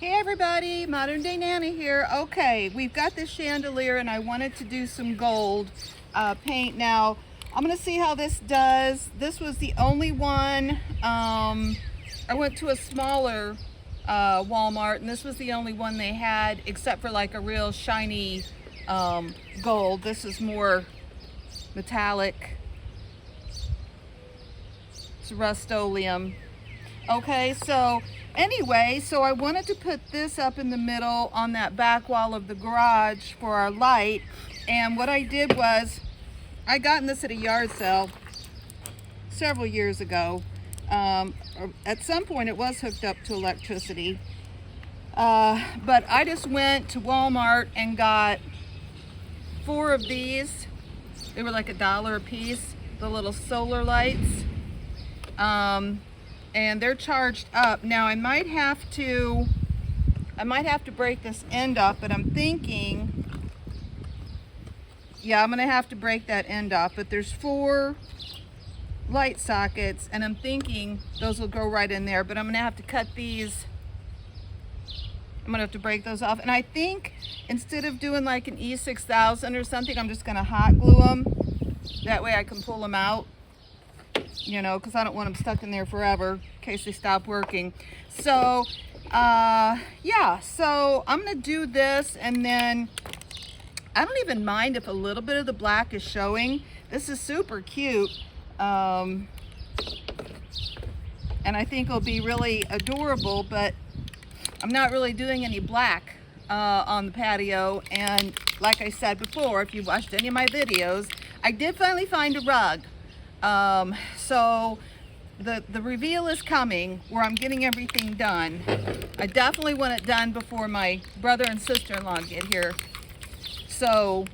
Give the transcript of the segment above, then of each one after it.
Hey everybody, Modern Day Nana here. Okay, we've got this chandelier and I wanted to do some gold paint. Now, I'm gonna see how this does. This was the only one. I went to a smaller Walmart and this was the only one they had except for like a real shiny gold. This is more metallic. It's Rust-Oleum. Okay, so anyway, so I wanted to put this up in the middle on that back wall of the garage for our light. And what I did was, I got this at a yard sale several years ago. At some point it was hooked up to electricity. But I just went to Walmart and got 4 of these. They were like $1 a piece, the little solar lights. And they're charged up. Now I might have to break this end off, but I'm thinking, yeah, I'm gonna have to break that end off. But there's 4 light sockets and I'm thinking those will go right in there, but I'm gonna have to cut these. I'm gonna have to break those off. And I think instead of doing like an E6000 or something, I'm just gonna hot glue them. That way I can pull them out. You know, because I don't want them stuck in there forever in case they stop working. So yeah, so I'm gonna do this, and then I don't even mind if a little bit of the black is showing. This is super cute, and I think it'll be really adorable, but I'm not really doing any black on the patio. And like I said before, if you watched any of my videos, I did finally find a rug. So the reveal is coming where I'm getting everything done. I definitely want it done before my brother and sister-in-law get here so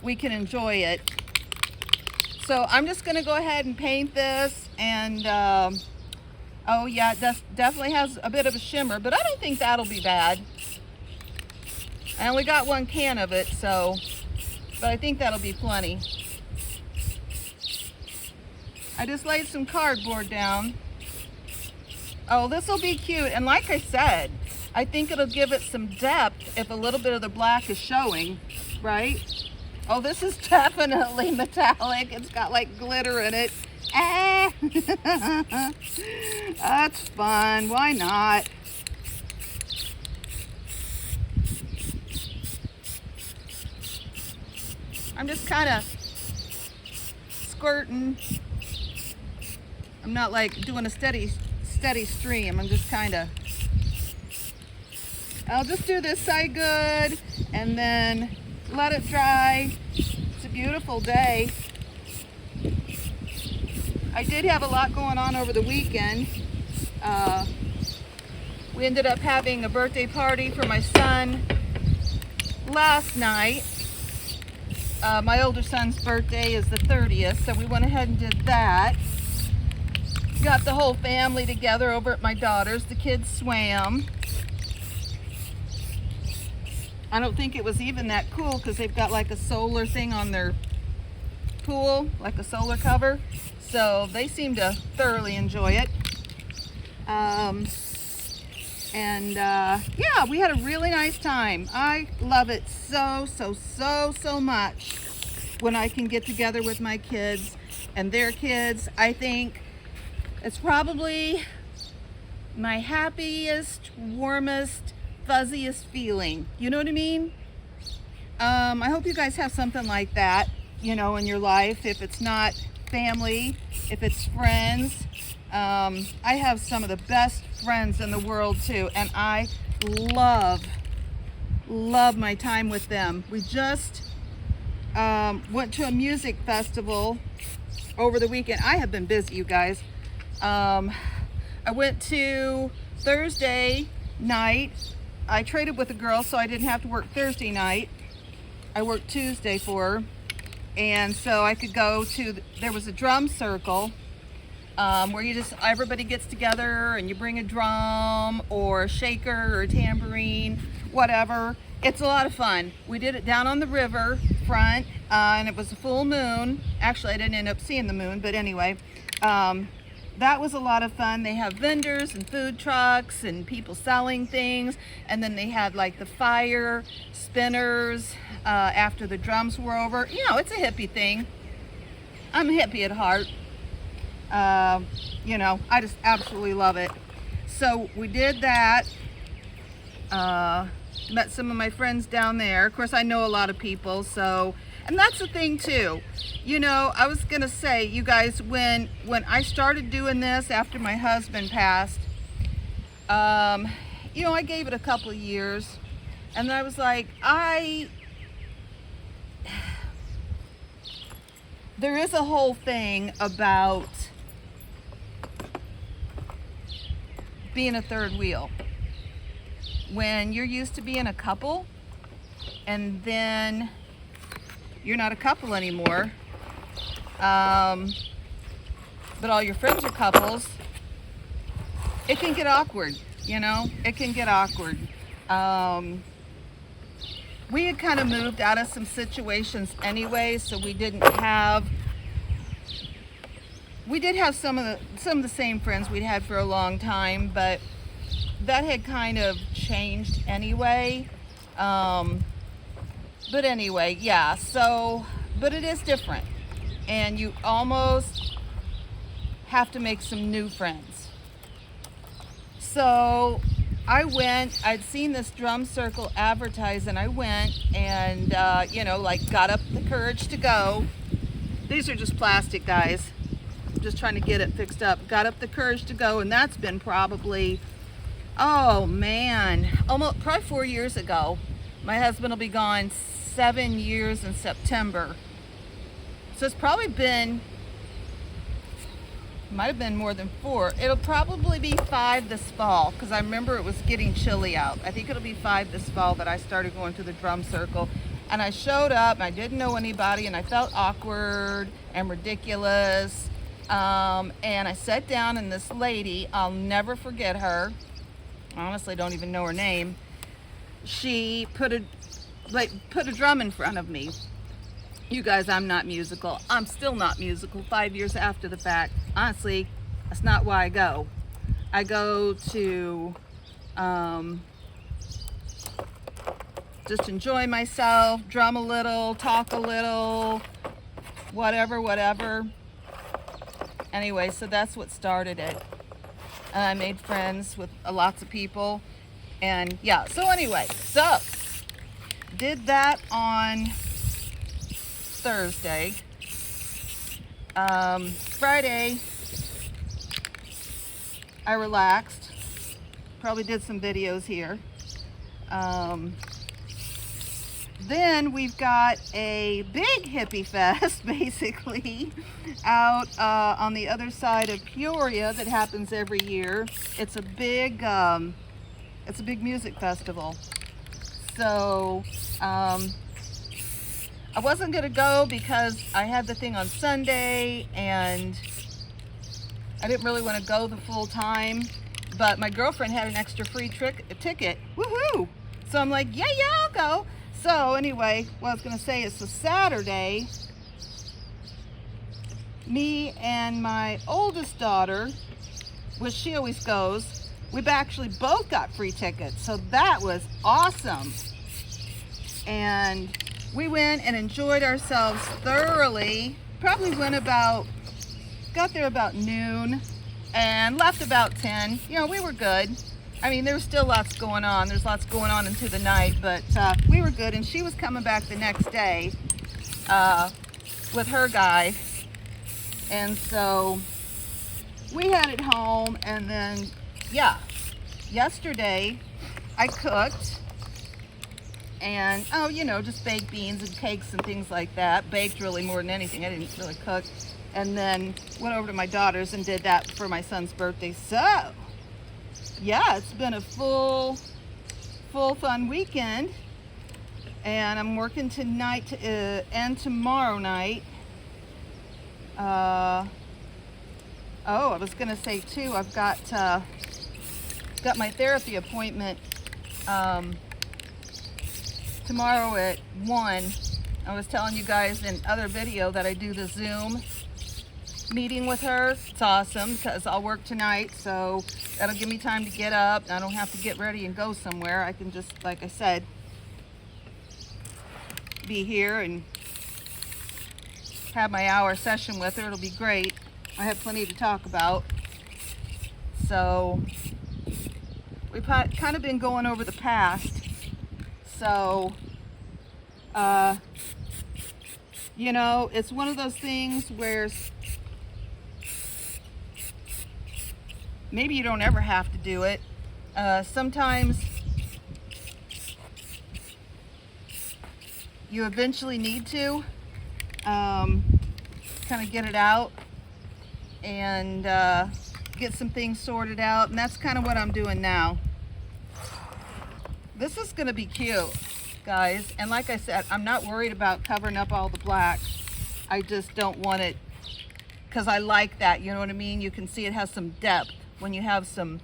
we can enjoy it. So I'm just going to go ahead and paint this, and oh yeah, it definitely has a bit of a shimmer, but I don't think that'll be bad. I only got 1 can of it, so, but I think that'll be plenty. I just laid some cardboard down. Oh, this will be cute. And like I said, I think it'll give it some depth if a little bit of the black is showing, right? Oh, this is definitely metallic. It's got like glitter in it. Ah! That's fun. Why not? I'm just kind of squirting. I'm not like doing a steady stream. I'm just kind of, I'll just do this side good and then let it dry. It's a beautiful day. I did have a lot going on over the weekend. We ended up having a birthday party for my son last night. My older son's birthday is the 30th, so we went ahead and did that. Got the whole family together over at my daughter's. The kids swam. I don't think it was even that cool because they've got like a solar thing on their pool, like a solar cover. So they seem to thoroughly enjoy it. Yeah, we had a really nice time. I love it so much when I can get together with my kids and their kids. I think it's probably my happiest, warmest, fuzziest feeling. You know what I mean? I hope you guys have something like that, you know, in your life. If it's not family, if it's friends. I have some of the best friends in the world too, and I love my time with them. We just went to a music festival over the weekend. I have been busy, you guys. I went to Thursday night. I traded with a girl so I didn't have to work Thursday night. I worked Tuesday for her. And so I could go to, there was a drum circle where everybody gets together and you bring a drum or a shaker or a tambourine, whatever. It's a lot of fun. We did it down on the river front and it was a full moon. Actually, I didn't end up seeing the moon, but anyway. that was a lot of fun. They have vendors and food trucks and people selling things, and then they had like the fire spinners after the drums were over. You know, it's a hippie thing. I'm a hippie at heart. You know, I just absolutely love it. So we did that. Met some of my friends down there. Of course, I know a lot of people, so, and that's the thing too. You know, I was gonna say, you guys, when I started doing this after my husband passed, you know, I gave it a couple of years, and I was like, there is a whole thing about being a third wheel. When you're used to being a couple and then you're not a couple anymore, but all your friends are couples, it can get awkward, you know, it can get awkward. We had kind of moved out of some situations anyway, so we did have some of the same friends we'd had for a long time, but that had kind of changed anyway. But anyway, yeah, so, but it is different, and you almost have to make some new friends. So I went, I'd seen this drum circle advertised, and I went and, you know, like got up the courage to go. These are just plastic, guys. I'm just trying to get it fixed up. Got up the courage to go, and that's been probably, oh man, almost probably 4 years ago. My husband will be gone 7 years in September. So it's probably been, might have been more than 4. It'll probably be 5 this fall, because I remember it was getting chilly out. I think it'll be 5 this fall that I started going to the drum circle. And I showed up, and I didn't know anybody, and I felt awkward and ridiculous. And I sat down, and this lady, I'll never forget her. I honestly don't even know her name. She put a drum in front of me. You guys, I'm not musical. I'm still not musical 5 years after the fact. Honestly, that's not why I go. I go to just enjoy myself, drum a little, talk a little, whatever. Anyway, so that's what started it. And I made friends with lots of people. And yeah, so anyway, so did that on Thursday. Friday, I relaxed. Probably did some videos here. Then we've got a big hippie fest, basically, out on the other side of Peoria that happens every year. It's a big music festival. So I wasn't gonna go because I had the thing on Sunday and I didn't really want to go the full time. But my girlfriend had an extra free ticket. Woohoo! So I'm like, yeah, I'll go. So anyway, what I was going to say is, so Saturday, me and my oldest daughter, which she always goes, we actually both got free tickets. So that was awesome. And we went and enjoyed ourselves thoroughly. Probably got there about noon and left about 10. You know, we were good. I mean, there was still lots going on. There's lots going on into the night, but we were good. And she was coming back the next day with her guy. And so we headed home. And then, yeah, yesterday I cooked. And, oh, you know, just baked beans and cakes and things like that. Baked really more than anything. I didn't really cook. And then went over to my daughter's and did that for my son's birthday. So yeah, it's been a full fun weekend, and I'm working tonight and tomorrow night. Oh, I was gonna say too, I've got my therapy appointment tomorrow at 1. I was telling you guys in other video that I do the Zoom meeting with her. It's awesome because I'll work tonight, so that'll give me time to get up. I don't have to get ready and go somewhere. I can just, like I said, be here and have my hour session with her. It'll be great. I have plenty to talk about. So we've kind of been going over the past. So you know, it's one of those things where maybe you don't ever have to do it. Sometimes you eventually need to kind of get it out and get some things sorted out, and that's kind of what I'm doing now. This is going to be cute, guys, and like I said, I'm not worried about covering up all the black. I just don't want it, because I like that, you know what I mean? You can see it has some depth when you have some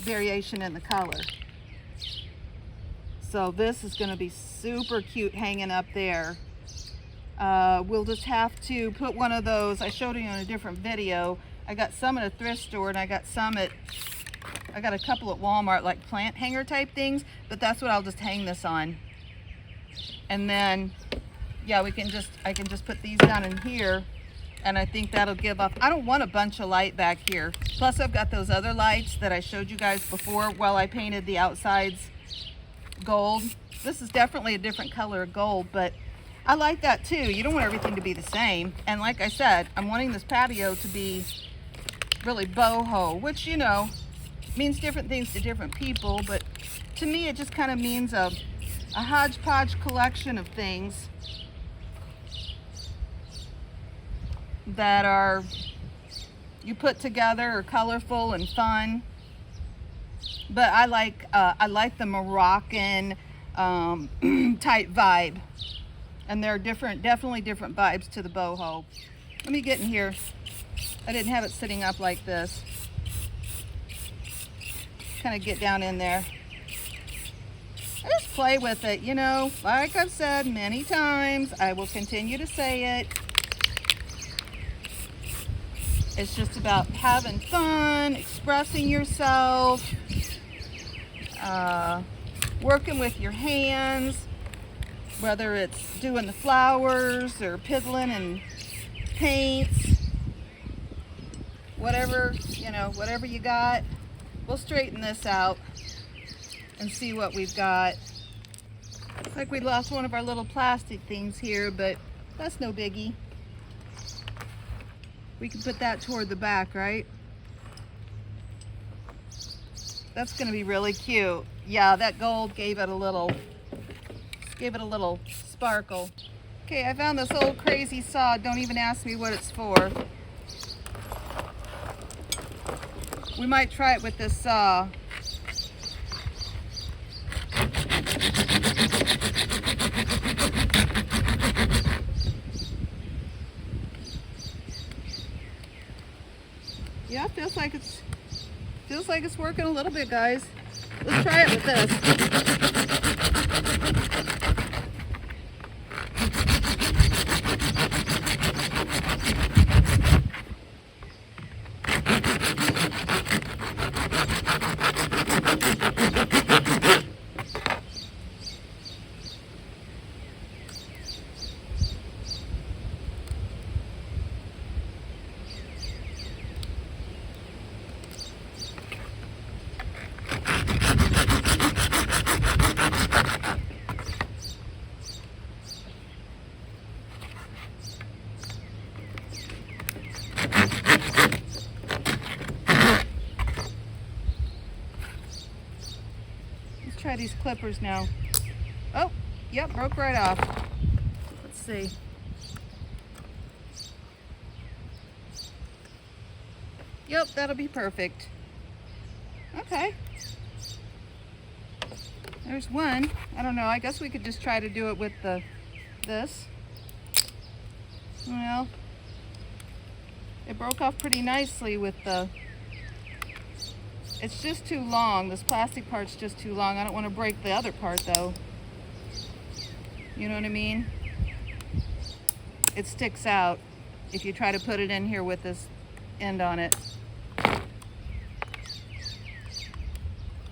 variation in the color. So this is going to be super cute hanging up there. We'll just have to put one of those. I showed you in a different video. I got some at a thrift store, and I got a couple at Walmart, like plant hanger type things, but that's what I'll just hang this on. And then, yeah, I can just put these down in here, and I think that'll give off. I don't want a bunch of light back here. Plus I've got those other lights that I showed you guys before while I painted the outsides gold. This is definitely a different color of gold, but I like that too. You don't want everything to be the same. And like I said, I'm wanting this patio to be really boho, which, you know, means different things to different people, but to me it just kind of means a hodgepodge collection of things that are you put together, are colorful and fun. But I like the Moroccan type vibe, and there are definitely different vibes to the boho. Let me get in here. I didn't have it sitting up like this. Kind of get down in there. I just play with it, you know, like I've said many times. I will continue to say it. It's just about having fun, expressing yourself, working with your hands, whether it's doing the flowers or piddling and paints, whatever, you know, whatever you got. We'll straighten this out and see what we've got. Looks like we lost one of our little plastic things here, but that's no biggie. We can put that toward the back, right? That's gonna be really cute. Yeah, that gold gave it a little sparkle. Okay, I found this old crazy saw. Don't even ask me what it's for. We might try it with this saw. Yeah, feels like it's working a little bit, guys. Let's try it with this. Try these clippers now. Oh, yep, broke right off. Let's see. Yep, that'll be perfect. Okay. There's one. I don't know. I guess we could just try to do it with this. Well, it broke off pretty nicely with the... It's just too long. This plastic part's just too long. I don't want to break the other part though. You know what I mean? It sticks out. if you try to put it in here with this end on it.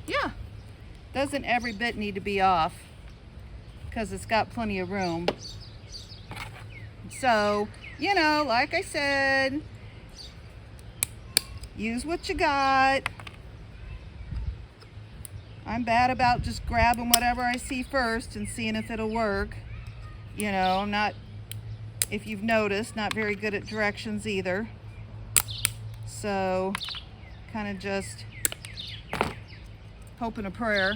Yeah, doesn't every bit need to be off because it's got plenty of room. So, you know, like I said, use what you got. I'm bad about just grabbing whatever I see first and seeing if it'll work. You know, I'm not, if you've noticed, not very good at directions either. So, kind of just hope and a prayer.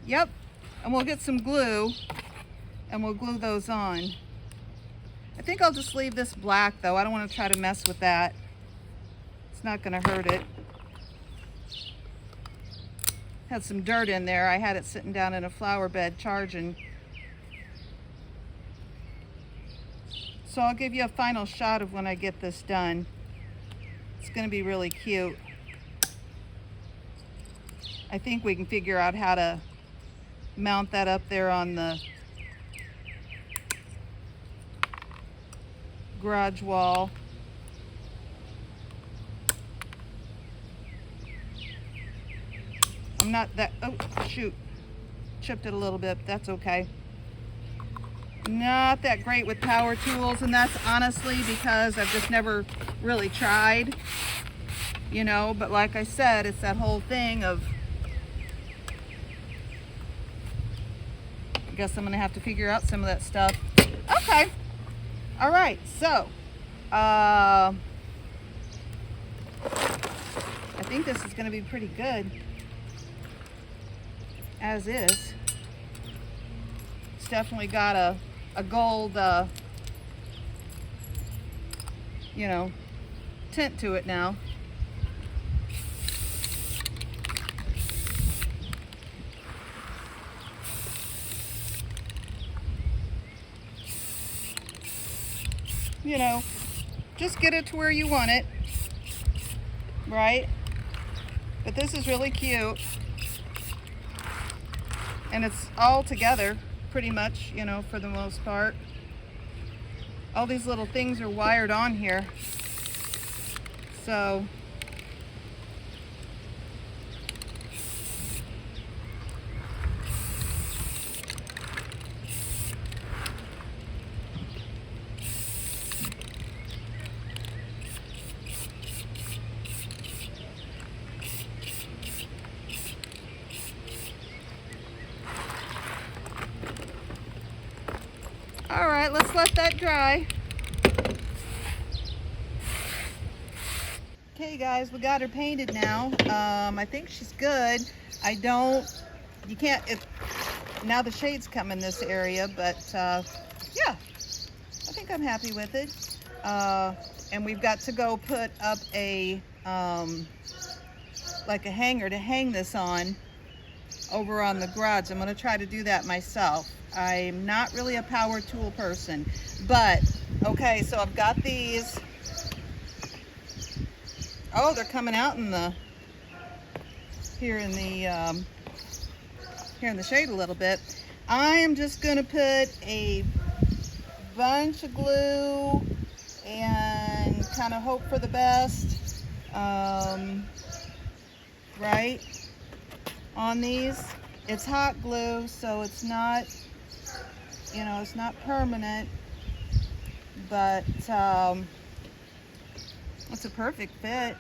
Yep, and we'll get some glue and we'll glue those on. I think I'll just leave this black though. I don't want to try to mess with that. It's not going to hurt it. Had some dirt in there. I had it sitting down in a flower bed charging. So I'll give you a final shot of when I get this done. It's going to be really cute. I think we can figure out how to mount that up there on the garage wall. I'm not that, oh shoot, chipped it a little bit, that's okay. Not that great with power tools, and that's honestly because I've just never really tried, you know, but like I said, it's that whole thing of, I guess I'm gonna have to figure out some of that stuff. Okay, all right, so, I think this is gonna be pretty good, as is. It's definitely got a gold, you know, tint to it now. You know, just get it to where you want it, right? But this is really cute. And it's all together pretty much, you know, for the most part. All these little things are wired on here. So all right, let's let that dry. Okay guys, we got her painted now. I think she's good. You can't, now the shades come in this area, but yeah, I think I'm happy with it. And we've got to go put up a, like a hanger to hang this on over on the garage. I'm gonna try to do that myself. I'm not really a power tool person, but okay, so I've got these. Oh, they're coming out in the here in the shade a little bit. I am just gonna put a bunch of glue and kind of hope for the best, right, on these. It's hot glue, so it's not, you know, it's not permanent, but it's a perfect fit.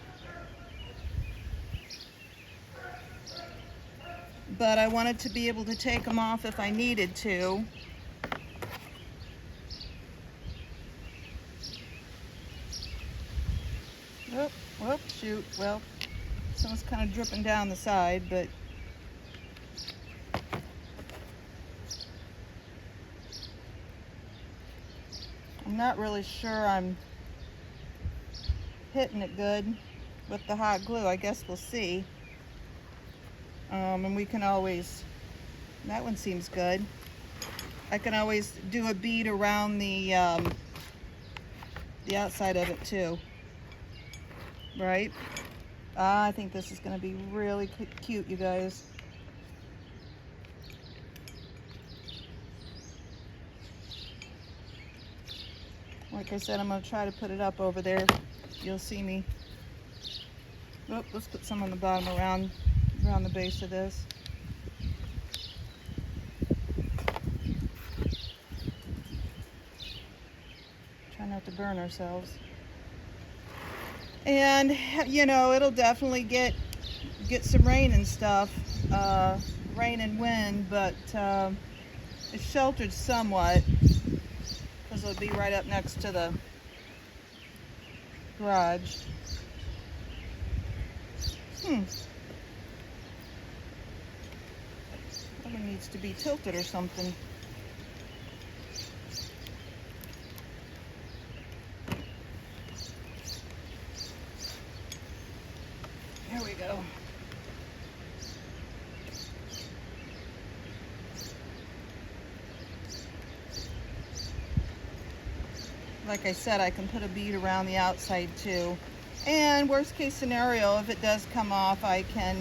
But I wanted to be able to take them off if I needed to. Whoop, shoot. Well, someone's kind of dripping down the side, but I'm not really sure I'm hitting it good with the hot glue. I guess we'll see. And we can always, that one seems good. I can always do a bead around the outside of it too, right? I think this is going to be really cute, you guys. Like I said, I'm going to try to put it up over there. You'll see me. Oh, let's put some on the bottom around the base of this. Try not to burn ourselves. And you know, it'll definitely get some rain and stuff, rain and wind, but it's sheltered somewhat because it'll be right up next to the garage. Probably needs to be tilted or something. There we go. Like I said, I can put a bead around the outside too. And worst case scenario, if it does come off, I can,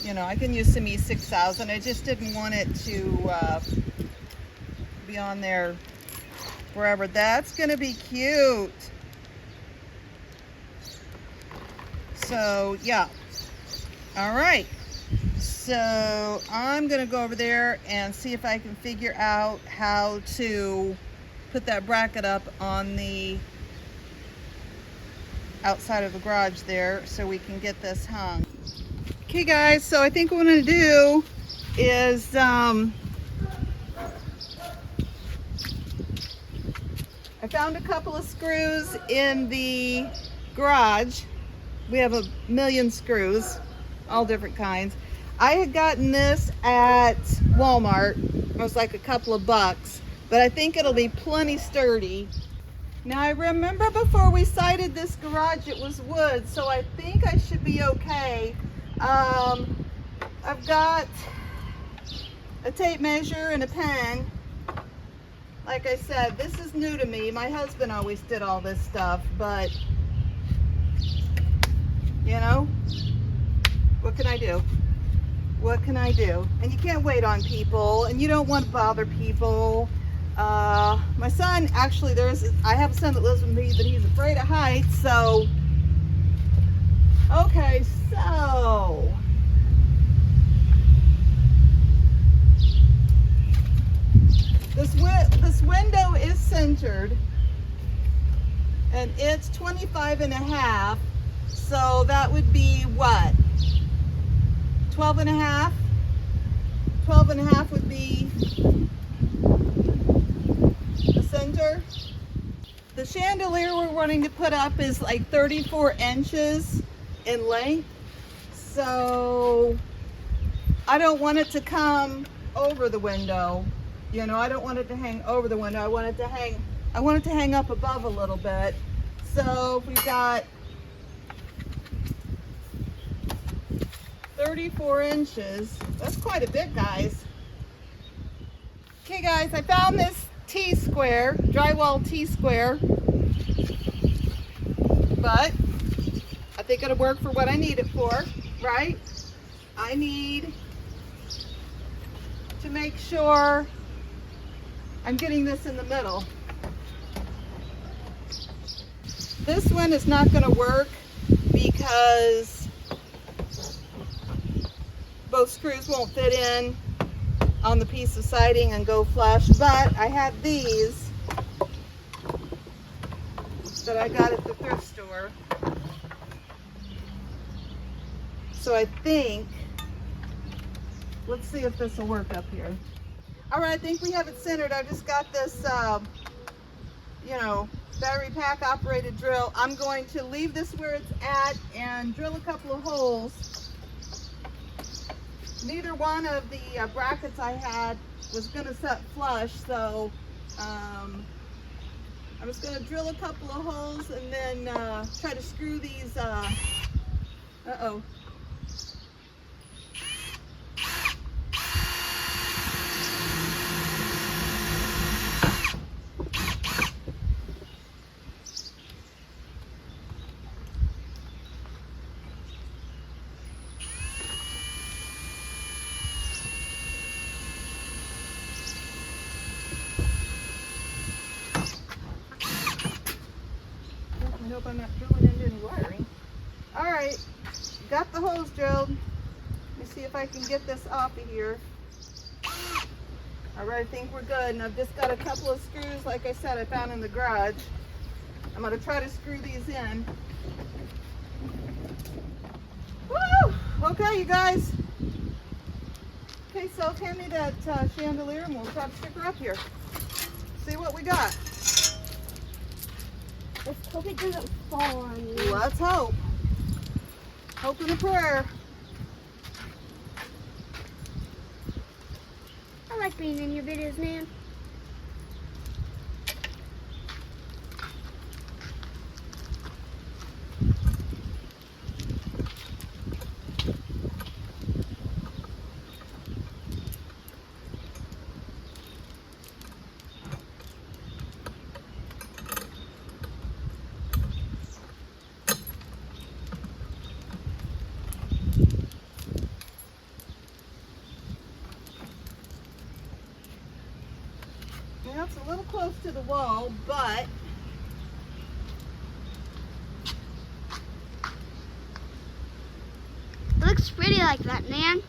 you know, I can use some E6000. I just didn't want it to be on there forever. That's gonna be cute. So yeah, all right. So I'm gonna go over there and see if I can figure out how to put that bracket up on the outside of the garage there so we can get this hung. Okay guys, so I think what I'm gonna do is I found a couple of screws in the garage. We have a million screws, all different kinds. I had gotten this at Walmart. It was like a couple of bucks, but I think it'll be plenty sturdy. Now I remember before we sided this garage it was wood, so I think I should be okay. I've got a tape measure and a pen. Like I said, this is new to me. My husband always did all this stuff, but you know, what can I do? What can I do? And you can't wait on people, and you don't want to bother people. My son, actually, I have a son that lives with me, but he's afraid of heights, so. Okay, so. This window is centered, and it's 25.5, so that would be what? 12.5? 12.5 would be the center. The chandelier we're wanting to put up is like 34 inches in length. So I don't want it to come over the window. You know, I don't want it to hang over the window. I want it to hang up above a little bit. So we've got 34 inches. That's quite a bit, guys. Okay, guys, I found this T-square, drywall T-square, but I think it'll work for what I need it for, right? I need to make sure I'm getting this in the middle. This one is not going to work because both screws won't fit in on the piece of siding and go flush, but I have these that I got at the thrift store. So I think, let's see if this will work up here. All right, I think we have it centered. I just got this, you know, battery pack operated drill. I'm going to leave this where it's at and drill a couple of holes. Neither one of the brackets I had was going to set flush, so I'm just going to drill a couple of holes and then try to screw these, uh-oh. got the holes drilled. Let me see if I can get this off of here. All right, I think we're good. And I've just got a couple of screws, like I said, I found in the garage. I'm gonna try to screw these in. Woo! Okay, you guys. Okay, so hand me that chandelier and we'll try to stick her up here. See what we got. Let's hope it doesn't fall on you. Let's hope. Hope and a prayer. I like being in your videos, man. Well, it's a little close to the wall, but It looks pretty like that, man.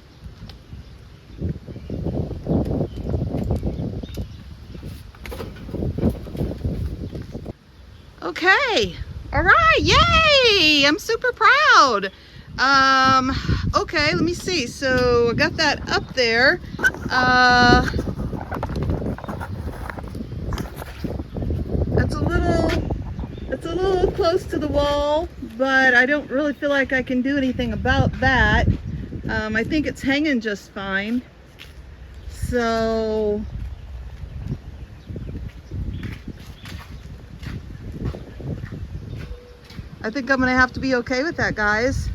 okay. All right, yay! I'm super proud. Okay, let me see. So I got that up there. It's a little close to the wall, but I don't really feel like I can do anything about that. I think it's hanging just fine. So I think I'm gonna have to be okay with that, guys.